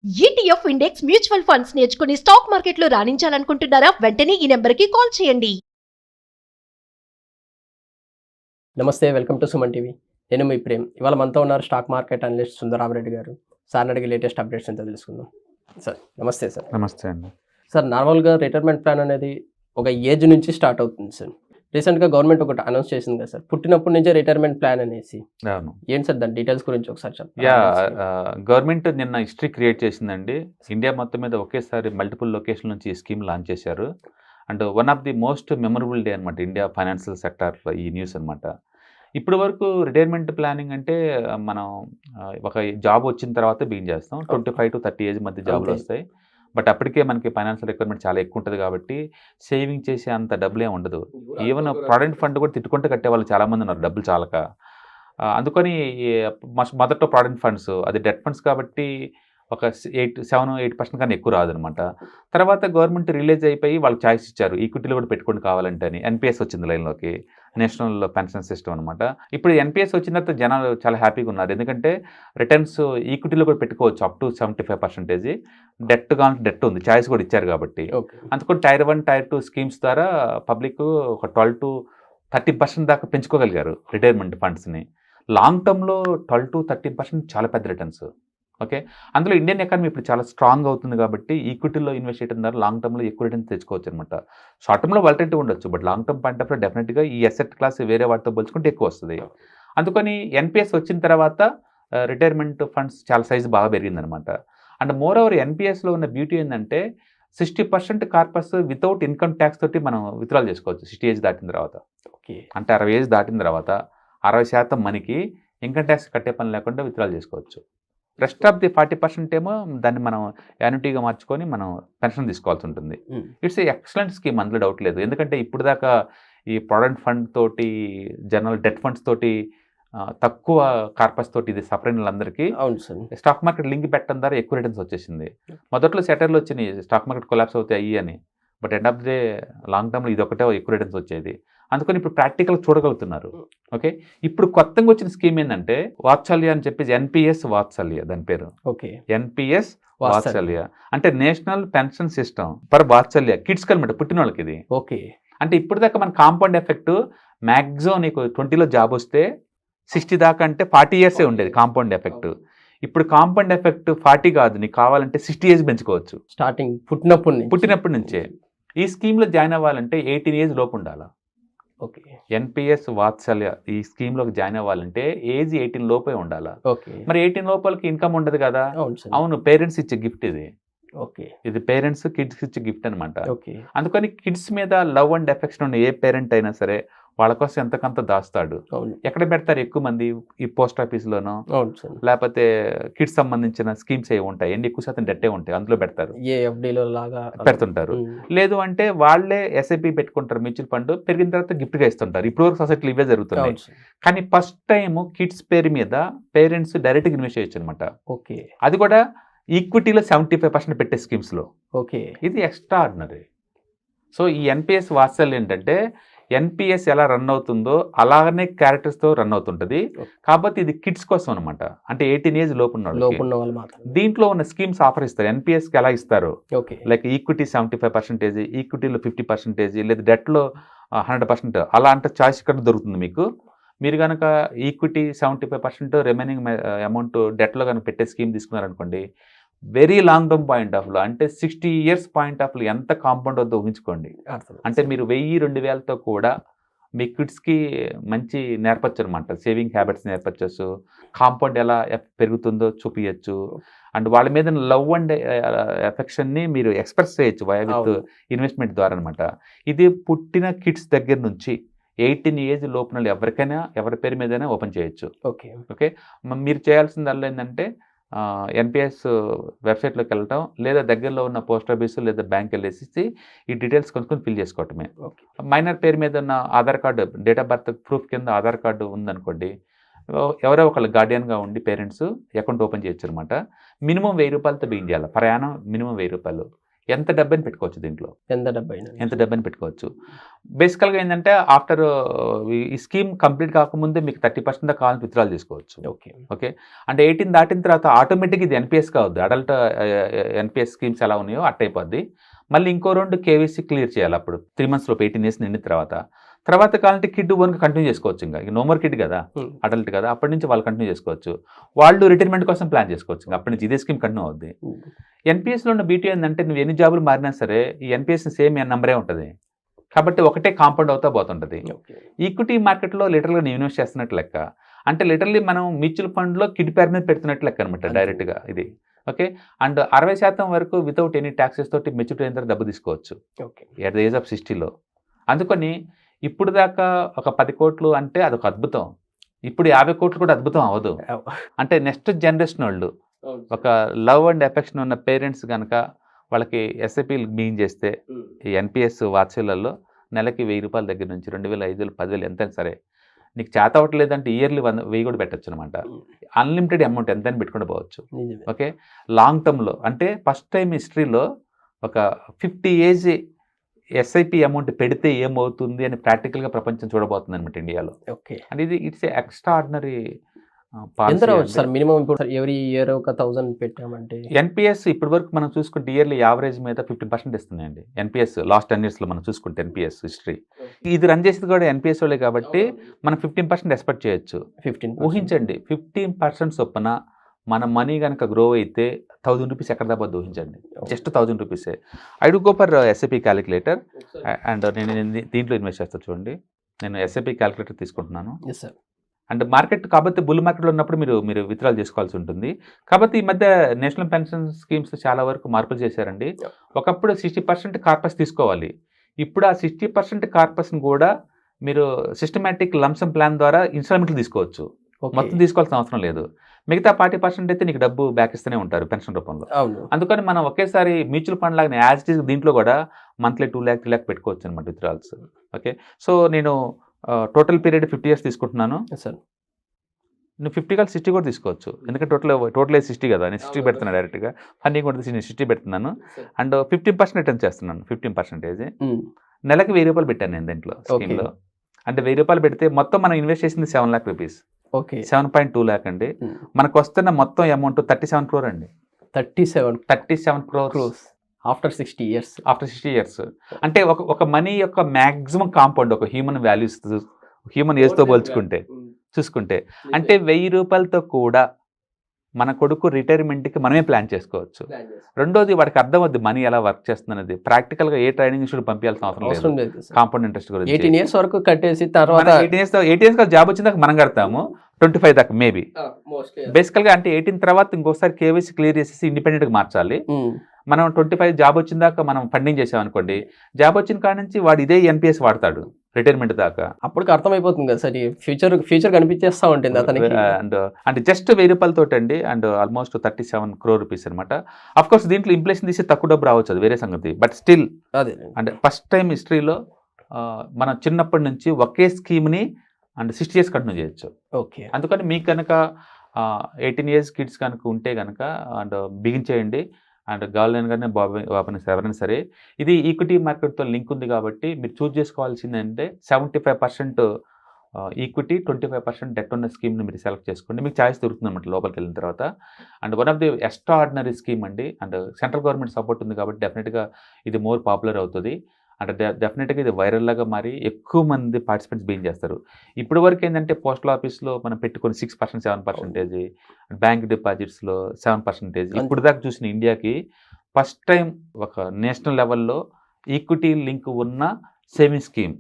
ETF index mutual funds నేర్చుకుని stock మార్కెట్లో రాణించాలనుకుంటున్నారా? వెంటనే ఈ నెంబర్కి కాల్ చేయండి. నమస్తే, వెల్కమ్ టు సుమన్ టీవీ. నేను మీ ప్రేమ్. ఇవాళ మనతో ఉన్నారు స్టాక్ మార్కెట్ అనలిస్ట్ సుందరామరెడ్డి గారు. సార్ని అడిగి లేటెస్ట్ అప్డేట్స్ ఎంతో తెలుసుకుందాం. సార్ నమస్తే. సార్ నమస్తే అండి. సార్, నార్మల్గా రిటైర్మెంట్ ప్లాన్ అనేది ఒక ఏజ్ నుంచి స్టార్ట్ అవుతుంది సార్. రీసెంట్గా గవర్నమెంట్ ఒకటి అనౌన్స్ చేసింది కదా సార్, పుట్టినప్పటి నుంచే రిటైర్మెంట్ ప్లాన్ అనేసి. అవును, ఏంటి సార్ దాని డీటెయిల్స్ గురించి ఒకసారి చెప్పండి. గవర్నమెంట్ నిన్న హిస్టరీ క్రియేట్ చేసిందండి. ఇండియా మొత్తం మీద ఒకేసారి మల్టిపుల్ లొకేషన్ నుంచి ఈ స్కీమ్ లాంచ్ చేశారు. And one of the most memorable day అనమాట ఇండియా ఫైనాన్షియల్ సెక్టార్లో ఈ న్యూస్ అనమాట. ఇప్పటి వరకు రిటైర్మెంట్ ప్లానింగ్ అంటే మనం ఒక జాబ్ వచ్చిన తర్వాత బిగిన్ చేస్తాం. 25 to 30 ఏజ్ మధ్య జాబులు వస్తాయి. బట్ అప్పటికే మనకి ఫైనాన్షియల్ రిక్వైర్మెంట్ చాలా ఎక్కువ ఉంటుంది కాబట్టి సేవింగ్ చేసే అంత డబ్బులు ఏమి ఉండదు. ఈవెన్ ప్రావిడెంట్ ఫండ్ కూడా తిట్టుకుంటూ కట్టే వాళ్ళు చాలామంది ఉన్నారు, డబ్బులు చాలక. అందుకని మొదట ప్రావిడెంట్ ఫండ్స్ అది డెట్ ఫండ్స్ కాబట్టి ఒక 7-8% కన్నా ఎక్కువ రాదనమాట. తర్వాత గవర్నమెంట్ రిలీజ్ అయిపోయి వాళ్ళు ఛాయిస్ ఇచ్చారు, ఈక్విటీలో కూడా పెట్టుకోండి కావాలంటే అని. ఎన్పిఎస్ వచ్చింది లైన్లోకి, నేషనల్ పెన్షన్ సిస్టమ్ అనమాట. ఇప్పుడు ఎన్పిఎస్ వచ్చిన తర్వాత జనాలు చాలా హ్యాపీగా ఉన్నారు, ఎందుకంటే రిటర్న్స్ ఈక్విటీలో కూడా పెట్టుకోవచ్చు అప్ టు 75%. డెట్ కావాలంటే డెట్ ఉంది, ఛాయిస్ కూడా ఇచ్చారు కాబట్టి. అందుకని టైర్ 1, టైర్ 2 స్కీమ్స్ ద్వారా పబ్లిక్ ఒక 12 to 30% దాకా పెంచుకోగలిగారు రిటైర్మెంట్ ఫండ్స్ని. లాంగ్ టర్మ్లో 12 to 13% చాలా పెద్ద రిటర్న్స్. ఓకే, అందులో ఇండియన్ ఎకానమీ ఇప్పుడు చాలా స్ట్రాంగ్ అవుతుంది కాబట్టి ఈక్విటీలో ఇన్వెస్ట్ చేయడం ద్వారా లాంగ్ టర్మ్లో ఎక్కువ రిటర్న్స్ తెచ్చుకోవచ్చు అనమాట. షార్ట్ టర్మ్లో వాలటిలిటీ ఉండొచ్చు, but long term point of view డెఫినెట్గా ఈ అసెట్ క్లాస్ వేరే వాటితో పోల్చుకుంటే ఎక్కువ వస్తుంది. అందుకని ఎన్పిఎస్ వచ్చిన తర్వాత రిటైర్మెంట్ ఫండ్స్ చాలా సైజు బాగా పెరిగిందనమాట. అండ్ మోర్ ఓవర్ ఎన్పిఎస్లో ఉన్న బ్యూటీ ఏంటంటే 60% కార్పస్ వితౌట్ ఇన్కమ్ ట్యాక్స్ తోటి మనం విత్డ్రాల్ చేసుకోవచ్చు 60 ఏజ్ దాటిన తర్వాత. ఓకే, అంటే 60 ఏజ్ దాటిన తర్వాత 60% మనకి ఇన్కమ్ ట్యాక్స్ కట్టే పని లేకుండా విత్డ్రాల్ చేసుకోవచ్చు. రెస్ట్ ఆఫ్ ది 40% ఏమో దాన్ని మనం యాన్యుటీగా మార్చుకొని మనం పెన్షన్ తీసుకోవాల్సి ఉంటుంది. ఇట్స్ ఎక్సలెంట్ స్కీమ్, అందులో డౌట్ లేదు. ఎందుకంటే ఇప్పుడు దాకా ఈ ప్రావిడెంట్ ఫండ్ తోటి, జనరల్ డెట్ ఫండ్స్ తోటి, తక్కువ కార్పస్ తోటి ఇది సఫర్ అయిన వాళ్ళందరికీ స్టాక్ మార్కెట్ లింక్ పెట్టడం ద్వారా ఎక్కువ రిటర్న్స్ వచ్చేసింది. మొదట్లో సెటర్లు వచ్చినాయి స్టాక్ మార్కెట్ కొలాప్స్ అవుతాయి అని, but end of the day long టర్మ్లో ఇది ఒకటే ఎక్కువ రిటర్న్స్ వచ్చేది. అందుకని ఇప్పుడు ప్రాక్టికల్ చూడగలుగుతున్నారు. ఓకే, ఇప్పుడు కొత్తగా వచ్చిన స్కీమ్ ఏంటంటే వాత్సల్య అని చెప్పేసి, ఎన్పిఎస్ వాత్సల్య దాని పేరు. ఓకే, ఎన్పిఎస్ వాత్సల్య అంటే national pension system for Vatsalya kids కనమాట, పుట్టిన వాళ్ళకి ఇది. ఓకే, అంటే ఇప్పుడు దాకా మన కాంపౌండ్ ఎఫెక్ట్ మ్యాక్సిమం నీకు 20లో జాబ్ వస్తే 60 దాకా అంటే 40 years ఉండేది కాంపౌండ్ ఎఫెక్ట్. ఇప్పుడు కాంపౌండ్ ఎఫెక్ట్ 40 కాదు, నీకు కావాలంటే 60 ఏజ్ పెంచుకోవచ్చు స్టార్టింగ్ పుట్టినప్పటి నుంచే. ఈ స్కీమ్లో జాయిన్ అవ్వాలంటే 18 ఏజ్ లోపు ఉండాలా. ఓకే, ఎన్పిఎస్ వాత్సల్య ఈ స్కీమ్లోకి జాయిన్ అవ్వాలంటే ఏజ్ 18 లోపే ఉండాలా. ఓకే, మరి 18 లోపలికి ఇన్కమ్ ఉండదు కదా. అవును, పేరెంట్స్ ఇచ్చే గిఫ్ట్ ఇది. ఓకే, ఇది పేరెంట్స్ కిడ్స్ ఇచ్చే గిఫ్ట్ అనమాట. ఓకే, అందుకని కిడ్స్ మీద లవ్ అండ్ ఎఫెక్షన్ ఉన్న ఏ పేరెంట్ అయినా సరే వాళ్ళ కోసం ఎంతకంత దాస్తాడు. ఎక్కడ పెడతారు ఎక్కువ మంది? ఈ పోస్ట్ ఆఫీస్లోనో లేకపోతే కిడ్స్ సంబంధించిన స్కీమ్స్ ఏ ఉంటాయి, ఎక్కువ శాతం డెట్టే ఉంటాయి, అందులో పెడతారు, పెడుతుంటారు. లేదు అంటే వాళ్ళే ఎస్ఐపి పెట్టుకుంటారు, మ్యూచువల్ ఫండ్ పెరిగిన తర్వాత గిఫ్ట్గా ఇస్తుంటారు. ఇప్పుడు వరకు సొసైటీలో ఇవే జరుగుతున్నాయి. కానీ ఫస్ట్ టైం కిడ్స్ పేరు మీద పేరెంట్స్ డైరెక్ట్గా ఇన్వెస్ట్ చేయొచ్చు అనమాట. ఓకే, అది కూడా ఈక్విటీలో 75% పెట్టే స్కీమ్స్లో. ఓకే, ఇది ఎక్స్ట్రాఆర్డినరీ. సో ఈ ఎన్పిఎస్ వాత్సల్యం ఏంటంటే ఎన్పిఎస్ ఎలా రన్ అవుతుందో అలాగనే క్యారెక్టర్స్తో రన్ అవుతుంటుంది. కాబట్టి ఇది కిడ్స్ కోసం అనమాట, అంటే 18 ఏజ్ లోపు ఉన్న వాళ్ళు. దీంట్లో ఉన్న స్కీమ్స్ ఆఫర్ ఇస్తారు. ఎన్పిఎస్కి ఎలా ఇస్తారు, లైక్ ఈక్విటీ 75%, ఈక్విటీలో 50%, లేదా డెట్లో 100%, అలా అంటే చాయిస్ ఇక్కడ దొరుకుతుంది మీకు. మీరు కనుక ఈక్విటీ 75%, రిమైనింగ్ అమౌంట్ డెట్లో కనుక పెట్టే స్కీమ్ తీసుకున్నారనుకోండి, very long term point of లో అంటే 60 years పాయింట్ ఆఫ్ లో ఎంత కాంపౌండ్ వద్ద ఊహించుకోండి. అంటే మీరు 1000-2000తో కూడా మీ కిడ్స్కి మంచి నేర్పచ్చు అనమాట, సేవింగ్ హ్యాబిట్స్ నేర్పచ్చు, కాంపౌండ్ ఎలా పెరుగుతుందో చూపించచ్చు, అండ్ వాళ్ళ మీద లవ్ అండ్ ఎఫెక్షన్ని మీరు ఎక్స్ప్రెస్ చేయొచ్చు విత్ ఇన్వెస్ట్మెంట్ ద్వారా అనమాట. ఇది పుట్టిన కిడ్స్ దగ్గర నుంచి 18 ఏజ్ లోపున ఎవరికైనా ఎవరి పేరు మీదైనా ఓపెన్ చేయొచ్చు. ఓకే ఓకే, మీరు చేయాల్సిందల్లా ఏంటంటే ఎన్పిఎస్ వెబ్సైట్లోకి వెళ్ళటం, లేదా దగ్గరలో ఉన్న పోస్ట్ ఆఫీస్ లేదా బ్యాంక్ వెళ్ళేసి ఈ డీటెయిల్స్ కొనుక్కొని ఫిల్ చేసుకోవటమే. మైనర్ పేరు మీద ఉన్న Aadhaar card, date of birth proof కింద ఆధార్ కార్డు ఉందనుకోండి, ఎవరో ఒకళ్ళు గార్డియన్గా ఉండి పేరెంట్స్ అకౌంట్ ఓపెన్ చేయొచ్చు అనమాట. మినిమం 1000 రూపాయలతో బిగిన్ చేయాలి, ప్రయాణం మినిమం 1000 రూపాయలు. ఎంత డబ్బని పెట్టుకోవచ్చు దీంట్లో, ఎంత డబ్బని పెట్టుకోవచ్చు. బేసికల్గా ఏంటంటే ఆఫ్టర్ ఈ స్కీమ్ కంప్లీట్ కాకముందే మీకు 30% దాకా కావాలని విత్డ్రాల్ చేసుకోవచ్చు. ఓకే, అంటే 18 దాటిన తర్వాత ఆటోమేటిక్ ఇది ఎన్పిఎస్ కావద్దు. అడల్ట్ ఎన్పిఎస్ స్కీమ్స్ ఎలా ఉన్నాయో అట్ అయిపోద్ది. మళ్ళీ ఇంకో 2 కేవైసీ క్లియర్ చేయాలి అప్పుడు 3 months లోపు 18 years నిండిన తర్వాత కావాలంటే కిడ్ వన్కి కంటిన్యూ చేసుకోవచ్చు. ఇంకా నో మోర్ కిడ్ కదా, అడల్ట్ కదా, అప్పటి నుంచి వాళ్ళు కంటిన్యూ చేసుకోవచ్చు. వాళ్ళు రిటైర్మెంట్ కోసం ప్లాన్ చేసుకోవచ్చు. ఇంకా అప్పటి నుంచి ఇదే స్కీమ్ కంటిన్యూ అవుద్ది. ఎన్పిఎస్లో ఉన్న బ్యూటీ ఏంటంటే నువ్వు ఎన్ని జాబులు మారినా సరే ఈ ఎన్పిఎస్ సేమ్ నెంబరే ఉంటుంది కాబట్టి ఒకటే కాంపౌండ్ అవుతా పోతుంటుంది. ఈక్విటీ మార్కెట్లో లిటరల్గా నేను ఇన్వెస్ట్ చేస్తున్నట్టు లెక్క. అంటే లిటరల్లీ మనం మ్యూచువల్ ఫండ్లో కిడ్ పేరు మీద పెడుతున్నట్టు లెక్క అనమాట డైరెక్ట్గా ఇది. ఓకే, అండ్ 60% వరకు వితౌట్ ఎనీ ట్యాక్సెస్ తోటి మెచ్యూరిటీ అయిన తర్వాత డబ్బు తీసుకోవచ్చు ఎట్ ద ఏజ్ ఆఫ్ 60లో. అందుకని ఇప్పుడు దాకా ఒక 10 కోట్లు అంటే అదొక అద్భుతం. ఇప్పుడు 50 కోట్లు కూడా అద్భుతం అవ్వదు. అంటే నెక్స్ట్ జనరేషన్ వాళ్ళు ఒక లవ్ అండ్ ఎఫెక్షన్ ఉన్న పేరెంట్స్ కనుక వాళ్ళకి ఎస్ఐపీలు బిగిన్ చేస్తే ఈ ఎన్పిఎస్ వాత్సల్యాల్లో నెలకి 1000 రూపాయల దగ్గర నుంచి 2000, 5000, 10,000 ఎంతైనా సరే నీకు చేత అవ్వట్లేదంటే ఇయర్లీ 1000 కూడా పెట్టచ్చు అనమాట. అన్లిమిటెడ్ అమౌంట్ ఎంతైనా పెట్టుకుని పోవచ్చు. ఓకే, లాంగ్ టర్మ్లో అంటే ఫస్ట్ టైం హిస్టరీలో ఒక 50 ఏజ్ ఎస్ఐపి అమౌంట్ పెడితే ఏమవుతుంది అని ప్రాక్టికల్గా ప్రపంచం చూడబోతుంది అనమాట ఇండియాలో. ఓకే, అంటే ఇది ఇట్స్ ఎక్స్ట్రాడినరీ. సార్ మినిమం ఇప్పుడు ఎవ్రీ ఇయర్ ఒక 1000 పెట్టామంటే ఎన్పిఎస్ ఇప్పటి వరకు మనం చూసుకుంటే ఇయర్లీ యావరేజ్ మీద 50% ఇస్తున్నాయండి ఎన్పిఎస్. లాస్ట్ 10 yearsలో మనం చూసుకుంటే ఎన్పిఎస్ హిస్టరీ ఇది రన్ చేసేది కూడా ఎన్పిఎస్ వాళ్ళే కాబట్టి మనం 15% ఎక్స్పెక్ట్ చేయొచ్చు. 15 ఊహించండి 15% చొప్పున మన మనీ కనుక గ్రో అయితే 1000 రూపీస్ ఎక్కడ దాకా ఊహించండి. జస్ట్ 1000 రూపీసే. I do go for SIP calculator and నేను దీంట్లో ఇన్వెస్ట్ చేస్తాను. చూడండి, నేను ఎస్ఐపి క్యాలిక్యులేటర్ తీసుకుంటున్నాను. అండ్ మార్కెట్ కాబట్టి బుల్ మార్కెట్లో ఉన్నప్పుడు మీరు విత్డ్రాల్ చేసుకోవాల్సి ఉంటుంది. కాబట్టి ఈ మధ్య నేషనల్ పెన్షన్ స్కీమ్స్ చాలా వరకు మార్పులు చేశారండి. ఒకప్పుడు 60% కార్పస్ తీసుకోవాలి. ఇప్పుడు ఆ 60% కార్పస్ని కూడా మీరు సిస్టమేటిక్ లంసమ్ ప్లాన్ ద్వారా ఇన్స్టాల్మెంట్లు తీసుకోవచ్చు. మొత్తం తీసుకోవాల్సిన అవసరం లేదు. మిగతా 40% అయితే నీకు డబ్బు బ్యాక్ ఇస్తూనే ఉంటారు పెన్షన్ రూపంలో. అందుకని మనం ఒకేసారి మ్యూచువల్ ఫండ్ లాగానే యాజ్ ఇట్ ఈస్ దీంట్లో కూడా మంత్లీ 2 lakh 3 lakh పెట్టుకోవచ్చు అనమాట విత్డ్రాల్స్. ఓకే, సో నేను టోటల్ పీరియడ్ 50 years తీసుకుంటున్నాను. నువ్వు 50 కాదు 60 కూడా తీసుకోవచ్చు. ఎందుకంటే టోటల్ ఏజ్ 60 కదా, నేను 60 పెడుతున్నాను డైరెక్ట్గా. ఫండింగ్ కూడా నేను 60 పెడుతున్నాను. అండ్ 15% రిటర్న్ చేస్తున్నాను. 15% నెలకి 1000 రూపాయలు పెట్టాను నేను దీంట్లో స్కీమ్లో. అంటే 1000 రూపాయలు పెడితే మొత్తం మనం ఇన్వెస్ట్ చేసింది 7 lakh రూపీస్. 7.2 lakh అండి. మనకు వస్తున్న మొత్తం అమౌంట్ 37 crore అండి. 37 crores ఆఫ్టర్ 60 years. అంటే ఒక మనీ యొక్క మ్యాక్సిమం కాంపౌండ్ ఒక హ్యూమన్ వాల్యూస్ హ్యూమన్ ఏజ్తో పోల్చుకుంటే చూసుకుంటే అంటే 1000 రూపాయలతో కూడా మన కొడుకు రిటైర్మెంట్కి మనమే ప్లాన్ చేసుకోవచ్చు. రెండోది వాడికి అర్థం అవుద్ది మనీ ఎలా వర్క్ చేస్తుంది. ప్రాక్టికల్గా ఏ ట్రైనింగ్ ఇన్స్టిట్యూట్ పంపించాల్సిన అవసరం లేదు. కాంపౌండ్ ఇంట్రెస్ట్ గురించి 18 years వరకు కట్టేసి తర్వాత 18 years జాబ్ వచ్చిన దాకా మనం కడతాము. 25 దాకా మేబీ బేసికల్గా. అంటే 18 తర్వాత ఇంకోసారి కేవైసీ క్లియర్ చేసేసి ఇండిపెండెంట్గా మార్చాలి. మనం 25 జాబ్ వచ్చిన దాకా మనం ఫండింగ్ చేసాం అనుకోండి, జాబ్ వచ్చిన కాడ నుంచి వాడు ఇదే ఎన్పిఎస్ వాడతాడు రిటైర్మెంట్ దాకా. అప్పటికి అర్థమైపోతుంది కదా సార్, ఫ్యూచర్ కనిపించేస్తా ఉంటుంది అతనికి. అంటే జస్ట్ 1000 రూపాయలతో అండి. అండ్ ఆల్మోస్ట్ 37 crore రూపీస్ అనమాట. అఫ్ కోర్స్ దీంట్లో ఇంప్లేషన్ తీసి తక్కువ డబ్బు రావచ్చు, అది వేరే సంగతి. బట్ స్టిల్ అదే అంటే ఫస్ట్ టైం హిస్టరీలో మనం చిన్నప్పటి నుంచి ఒకే స్కీమ్ని అండ్ 60 years కంటిన్యూ చేయొచ్చు. ఓకే, అందుకని మీకు కనుక 18 years కిడ్స్ కనుక ఉంటే కనుక అండ్ బిగించేయండి. అండ్ గవర్నమెంట్ కానీ బాబుని ఎవరైనా సరే ఇది ఈక్విటీ మార్కెట్తో లింక్ ఉంది కాబట్టి మీరు చూస్ చేసుకోవాల్సింది అంటే 75% ఈక్విటీ 25% డెట్ ఉన్న స్కీమ్ని మీరు సెలెక్ట్ చేసుకోండి. మీకు ఛాయిస్ దొరుకుతుంది అనమాట లోపలికి వెళ్ళిన తర్వాత. And one of the extraordinary scheme అండి. అండ్ సెంట్రల్ గవర్నమెంట్ సపోర్ట్ ఉంది కాబట్టి డెఫినెట్గా ఇది మోర్ పాపులర్ అవుతుంది. అంటే డెఫినెట్గా ఇది వైరల్ లాగా మారి ఎక్కువ మంది పార్టిసిపెంట్స్ బిగిన్ చేస్తారు. ఇప్పుడు వరకు ఏంటంటే పోస్టల్ ఆఫీస్లో మనం పెట్టుకొని 6%, 7%, బ్యాంక్ డిపాజిట్స్లో 7%. ఇప్పుడు దాకా చూసిన ఇండియాకి ఫస్ట్ టైం ఒక నేషనల్ లెవెల్లో ఈక్విటీ లింక్ ఉన్న saving scheme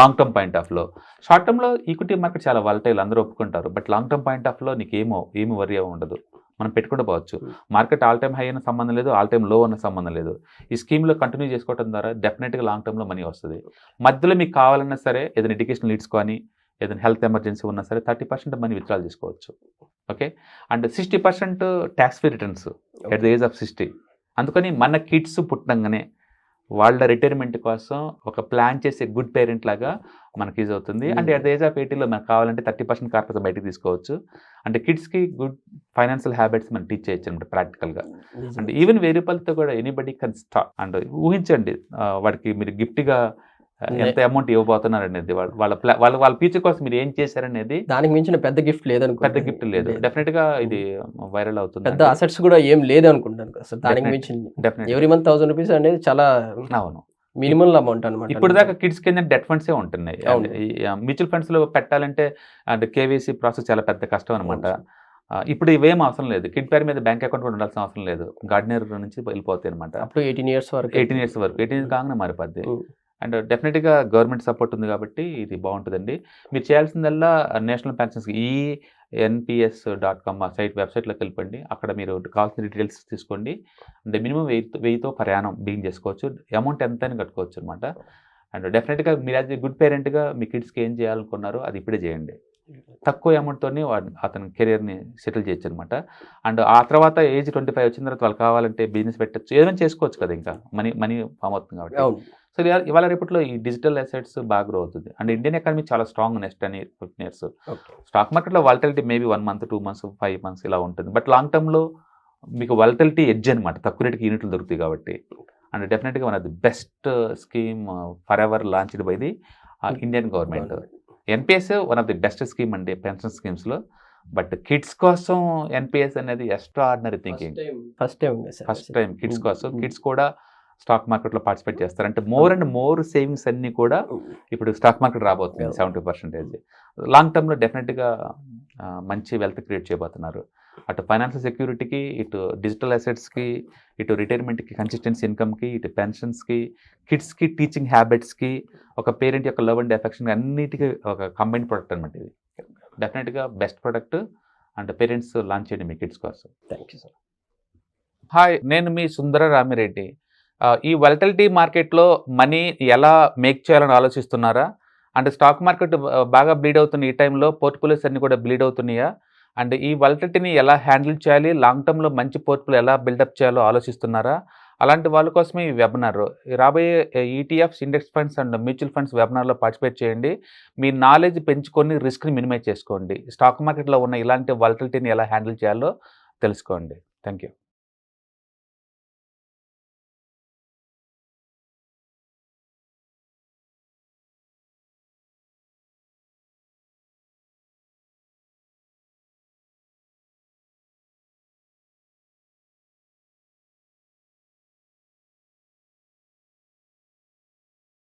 long term point of లో. షార్ట్ టర్మ్లో ఈక్విటీ మార్కెట్ చాలా వాలటైల్, అందరూ ఒప్పుకుంటారు. But long term point of లో నీకు ఏమి వరి ఉండదు, మనం పెట్టుకుంటూ పోవచ్చు. మార్కెట్ ఆల్ టైమ్ హై అయిన సంబంధం లేదు, ఆల్ టైమ్ లో ఉన్న సంబంధం లేదు. ఈ స్కీమ్లో కంటిన్యూ చేసుకోవడం ద్వారా డెఫినెట్గా లాంగ్ టర్మ్లో మనీ వస్తుంది. మధ్యలో మీకు కావాలన్నా సరే ఏదైనా ఎడ్యుకేషన్ లీడ్స్ కానీ ఏదైనా హెల్త్ ఎమర్జెన్సీ ఉన్నా సరే 30% మనీ విత్డ్రాల్ చేసుకోవచ్చు. Okay, and 60% tax free returns at the age of 60. అందుకని మన కిడ్స్ పుట్టంగానే వాళ్ళ రిటైర్మెంట్ కోసం ఒక ప్లాన్ చేసే గుడ్ పేరెంట్ లాగా మనకి యూజ్ అవుతుంది. అంటే అట్ ద ఏజ్ ఆఫ్ 80లో మనకు కావాలంటే 30% కార్పొరేట్ బయటకు తీసుకోవచ్చు. అంటే కిడ్స్కి గుడ్ ఫైనాన్షియల్ హ్యాబిట్స్ మనం టీచ్ చేయొచ్చు అనమాట ప్రాక్టికల్గా. అంటే ఈవెన్ 1000 రూపాయలతో కూడా ఎనీబడి కెన్ స్టార్ట్. అండ్ ఊహించండి వాడికి మీరు గిఫ్ట్గా ఎంత అమౌంట్ ఇవ్వబోతున్నారు అనేది, వాళ్ళ ఫ్యూచర్ కోసం మీరు ఏం చేశారనేది. దానికి మించిన పెద్ద గిఫ్ట్ లేదనుకో, పెద్ద గిఫ్ట్ లేదు. డెఫినెట్ గా ఇది వైరల్ అవుతుంది. పెద్ద అసెట్స్ కూడా ఏం లేదు అనుకుంటాను అసలు. దానికి మించింది ఎవ్రీ మంత్ 1000 రూపీస్ అనేది చాలా అవును మినిమల్ అమౌంట్ అనమాట. ఇప్పుడు దాకా కిడ్స్ కింద డెట్ ఫండ్సే ఉంటున్నాయి. మ్యూచువల్ ఫండ్స్ లో పెట్టాలంటే అంటే కేవైసీ ప్రాసెస్ చాలా పెద్ద కష్టం అనమాట. ఇప్పుడు ఇవేం అవసరం లేదు. కిడ్ పేరు మీద బ్యాంక్ అకౌంట్ కూడా ఉండాల్సిన అవసరం లేదు. గార్డెనర్ నుంచి వెళ్ళిపోతాయి అనమాట. అప్పుడు 18 ఇయర్స్ వరకు 18 కాగానే మారిపోద్ది. అండ్ డెఫినెట్గా గవర్నమెంట్ సపోర్ట్ ఉంది కాబట్టి ఇది బాగుంటుందండి. మీరు చేయాల్సిందల్లా నేషనల్ పెన్షన్స్ NPS.com వెబ్సైట్లోకి వెళ్ళిపోండి. అక్కడ మీరు కావాల్సిన డీటెయిల్స్ తీసుకోండి. అంటే మినిమం 1000తో ప్రయాణం బిగిన్ చేసుకోవచ్చు. అమౌంట్ ఎంత అని కట్టుకోవచ్చు అనమాట. అండ్ డెఫినెట్గా మీరు యాజ్ గుడ్ పేరెంట్గా మీ కిడ్స్కి ఏం చేయాలనుకున్నారో అది ఇప్పుడే చేయండి. తక్కువ అమౌంట్తోనే అతని కెరియర్ని సెటిల్ చేయొచ్చు అనమాట. అండ్ ఆ తర్వాత ఏజ్ 25 వచ్చిన తర్వాత వాళ్ళు కావాలంటే బిజినెస్ పెట్టచ్చు, ఏదైనా చేసుకోవచ్చు కదా. ఇంకా మనీ ఫామ్ అవుతుంది కాబట్టి. సో ఇవాళ రేపట్లో ఈ డిజిటల్ అసెట్స్ బాగా గ్రో అవుతుంది. అండ్ ఇండియన్ ఎకానమీ చాలా స్ట్రాంగ్ నెక్స్ట్ 10-15 years. స్టాక్ మార్కెట్లో volatility maybe 1 month 2 months 5 months ఇలా ఉంటుంది. బట్ లాంగ్ టర్మ్లో మీకు వాలటిలిటీ ఎడ్జ్ అనమాట. తక్కువ రేటుకి యూనిట్లు దొరుకుతాయి కాబట్టి. అండ్ డెఫినెట్గా one of the best scheme for ever launched by the Indian government. NPS one of the best scheme అండి పెన్షన్ స్కీమ్స్లో. బట్ కిడ్స్ కోసం NPS అనేది extra ordinary thinking. First time kids కోసం. కిడ్స్ కూడా స్టాక్ మార్కెట్లో participate చేస్తారు. అంటే more and more savings అన్నీ కూడా ఇప్పుడు స్టాక్ మార్కెట్ రాబోతుంది 70%. లాంగ్ టర్మ్లో డెఫినెట్గా మంచి వెల్త్ క్రియేట్ చేయబోతున్నారు. అటు ఫైనాన్షియల్ సెక్యూరిటీకి, ఇటు డిజిటల్ అసెట్స్కి, ఇటు రిటైర్మెంట్కి, కన్సిస్టెన్సీ ఇన్కమ్కి, ఇటు పెన్షన్స్కి, కిడ్స్కి టీచింగ్ హ్యాబిట్స్కి, ఒక పేరెంట్ యొక్క లవ్ అండ్ ఎఫెక్షన్ అన్నిటికీ ఒక కంబైన్ ప్రోడక్ట్ అనమాట ఇది. డెఫినెట్గా best product. And parents launch చేయండి మీ కిడ్స్ కోసం. Thank you sir. హాయ్, నేను మీ సుందర రామిరెడ్డి. ఈ వాలటిలిటీ మార్కెట్లో మనీ ఎలా మేక్ చేయాలని ఆలోచిస్తున్నారా? అంటే స్టాక్ మార్కెట్ బాగా బ్లీడ్ అవుతున్న ఈ టైంలో పోర్ట్ఫోలియోస్ అన్ని కూడా బ్లీడ్ అవుతున్నాయా? అండ్ ఈ వాలటిలిటీని ఎలా హ్యాండిల్ చేయాలి, లాంగ్ టర్మ్లో మంచి పోర్ట్ఫోలియో ఎలా బిల్డప్ చేయాలో ఆలోచిస్తున్నారా? అలాంటి వాళ్ళ కోసమే ఈ వెబినార్. రాబోయే ETFs, index funds and mutual funds వెబినార్లో పార్టిసిపేట్ చేయండి. మీ నాలెడ్జ్ పెంచుకొని రిస్క్ని మినిమైజ్ చేసుకోండి. స్టాక్ మార్కెట్లో ఉన్న ఇలాంటి వాలటిలిటీని ఎలా హ్యాండిల్ చేయాలో తెలుసుకోండి. Thank you.